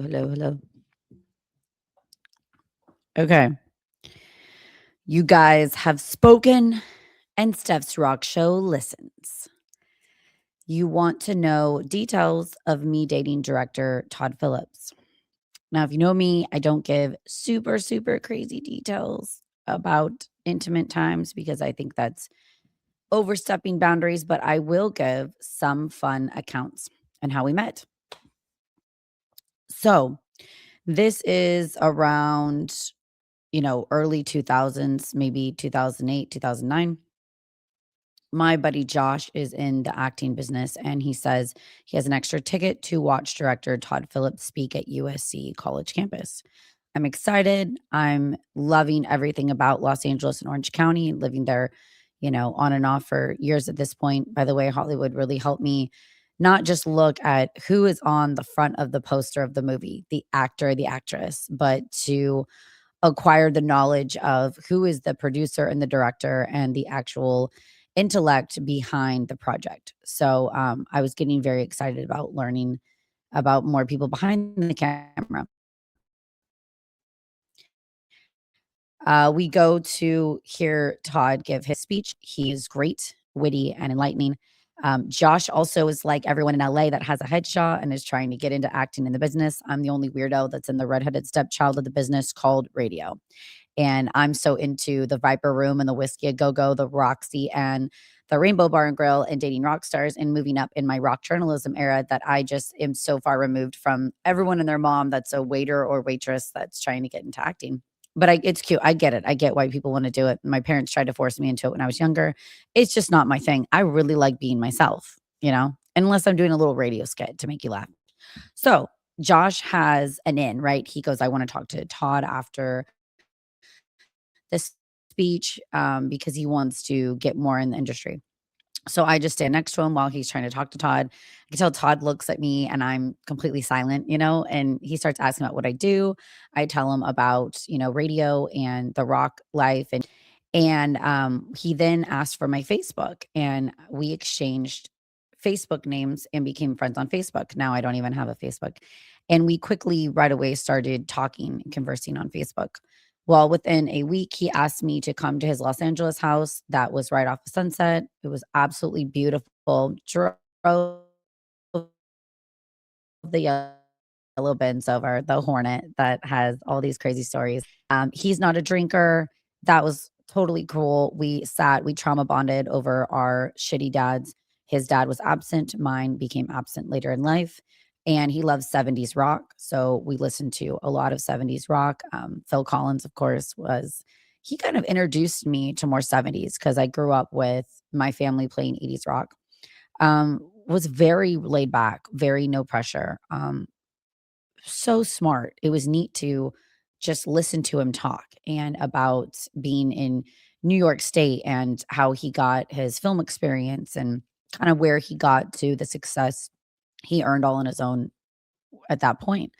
hello, hello. Okay. You guys have spoken, and Stefs Rock Show listens. You want to know details of me dating director Todd Phillips. Now, if you know me, I don't give super, super crazy details about intimate times because I think that's overstepping boundaries, but I will give some fun accounts and how we met. So, this is around, early 2000s, maybe 2008, 2009. My buddy Josh is in the acting business and he says he has an extra ticket to watch director Todd Phillips speak at USC college campus. I'm excited. I'm loving everything about Los Angeles and Orange County, living there, on and off for years at this point. By the way, Hollywood really helped me not just look at who is on the front of the poster of the movie, the actor, the actress, but to acquire the knowledge of who is the producer and the director and the actual intellect behind the project. So I was getting very excited about learning about more people behind the camera. We go to hear Todd give his speech. He is great, witty, and enlightening. Josh also is like everyone in LA that has a headshot and is trying to get into acting in the business. I'm the only weirdo that's in the redheaded stepchild of the business called radio. And I'm so into the Viper Room and the Whiskey a Go Go, the Roxy and the Rainbow Bar and Grill and dating rock stars and moving up in my rock journalism era that I just am so far removed from everyone and their mom that's a waiter or waitress that's trying to get into acting. But it's cute. I get it. I get why people want to do it. My parents tried to force me into it when I was younger. It's just not my thing. I really like being myself, unless I'm doing a little radio skit to make you laugh. So Josh has an in, right? He goes, I want to talk to Todd after this speech because he wants to get more in the industry. So I just stand next to him while he's trying to talk to Todd. I can tell Todd looks at me and I'm completely silent, and he starts asking about what I do. I tell him about, radio and the rock life. And he then asked for my Facebook and we exchanged Facebook names and became friends on Facebook. Now I don't even have a Facebook. And we quickly right away started talking and conversing on Facebook. Well, within a week, he asked me to come to his Los Angeles house that was right off of Sunset. It was absolutely beautiful. Drove the yellow Benz over the Hornet that has all these crazy stories. He's not a drinker. That was totally cool. We trauma bonded over our shitty dads. His dad was absent. Mine became absent later in life. And he loves 70s rock. So we listened to a lot of 70s rock. Phil Collins, of course, he kind of introduced me to more 70s because I grew up with my family playing 80s rock. Was very laid back, very no pressure. So smart. It was neat to just listen to him talk and about being in New York State and how he got his film experience and kind of where he got to the success he earned all on his own at that point.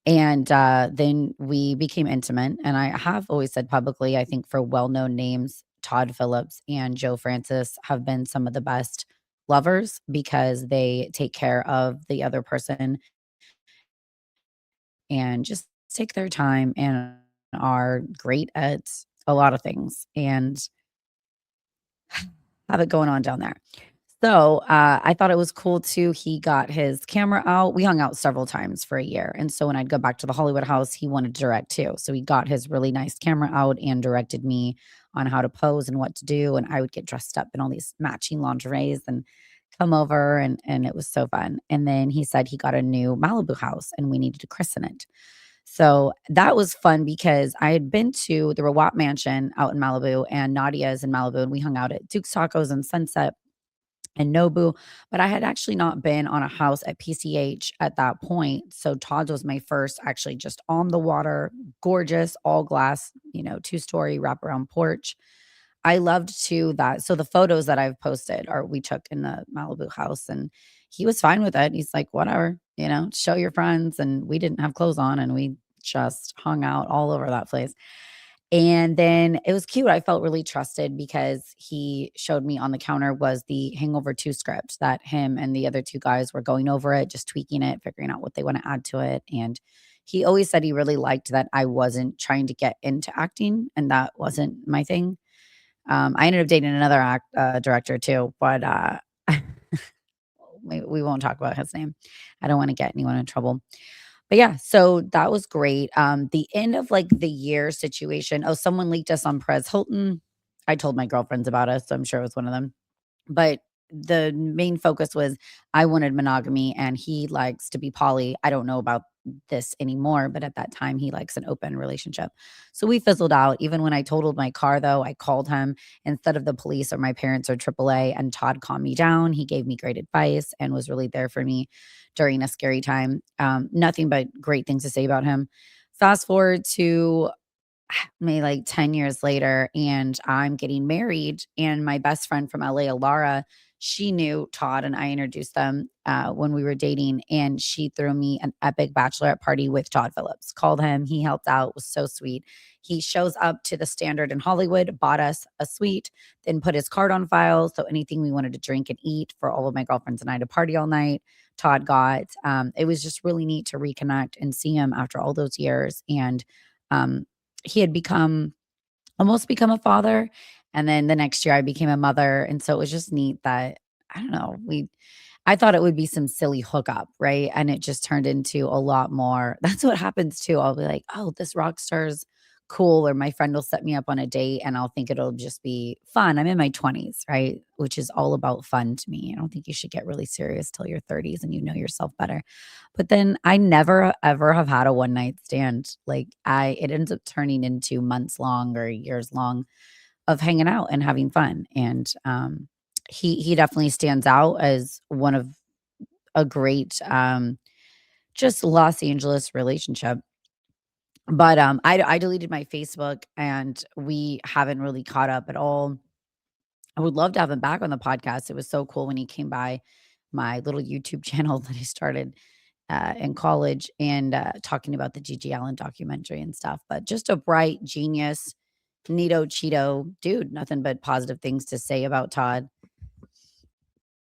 And then we became intimate. And I have always said publicly, I think for well known names, Todd Phillips and Joe Francis have been some of the best lovers because they take care of the other person and just take their time and are great at a lot of things and have it going on down there. So I thought it was cool too. He got his camera out. We hung out several times for a year. And so when I'd go back to the Hollywood house, he wanted to direct too. So he got his really nice camera out and directed me on how to pose and what to do. And I would get dressed up in all these matching lingeries and come over and it was so fun. And then he said he got a new Malibu house and we needed to christen it. So that was fun because I had been to the Rawat Mansion out in Malibu and Nadia's in Malibu, and we hung out at Duke's Tacos and Sunset and Nobu, but I had actually not been on a house at PCH at that point. So Todd's was my first actually just on the water, gorgeous, all glass, 2-story wraparound porch. I loved too that. So the photos that I've posted are we took in the Malibu house and he was fine with it. He's like, whatever, show your friends. And we didn't have clothes on and we just hung out all over that place. And then it was cute. I felt really trusted because he showed me on the counter was the Hangover 2 script that him and the other 2 guys were going over it, just tweaking it, figuring out what they want to add to it. And he always said he really liked that I wasn't trying to get into acting, and that wasn't my thing. I ended up dating another director too, but we won't talk about his name. I don't want to get anyone in trouble. But yeah, so that was great. The end of like the year situation. Oh, someone leaked us on Perez Hilton. I told my girlfriends about us, so I'm sure it was one of them. But the main focus was I wanted monogamy and he likes to be poly. I don't know about this anymore, but at that time he likes an open relationship. So we fizzled out. Even when I totaled my car though, I called him instead of the police or my parents or AAA, and Todd calmed me down. He gave me great advice and was really there for me during a scary time. Nothing but great things to say about him. Fast forward to maybe like 10 years later, and I'm getting married, and my best friend from LA, Alara, she knew Todd and I introduced them when we were dating, and she threw me an epic bachelorette party with Todd Phillips. Called him, he helped out, was so sweet. He shows up to the Standard in Hollywood, bought us a suite, then put his card on file, so anything we wanted to drink and eat for all of my girlfriends and I to party all night, Todd got. It was just really neat to reconnect and see him after all those years. And um, he had almost become a father. And then the next year I became a mother. And so it was just neat that, I don't know, I thought it would be some silly hookup, right? And it just turned into a lot more. That's what happens too. I'll be like, oh, this rock star's cool. Or my friend will set me up on a date and I'll think it'll just be fun. I'm in my 20s, right? Which is all about fun to me. I don't think you should get really serious till your 30s and you know yourself better. But then I never ever have had a one night stand. Like it ends up turning into months long or years long of hanging out and having fun. And he definitely stands out as one of a great just Los Angeles relationship. But I deleted my Facebook and we haven't really caught up at all. I would love to have him back on the podcast. It was so cool when he came by my little YouTube channel that I started in college, and talking about the Gigi Allen documentary and stuff. But just a bright genius, neato Cheeto dude. Nothing but positive things to say about Todd.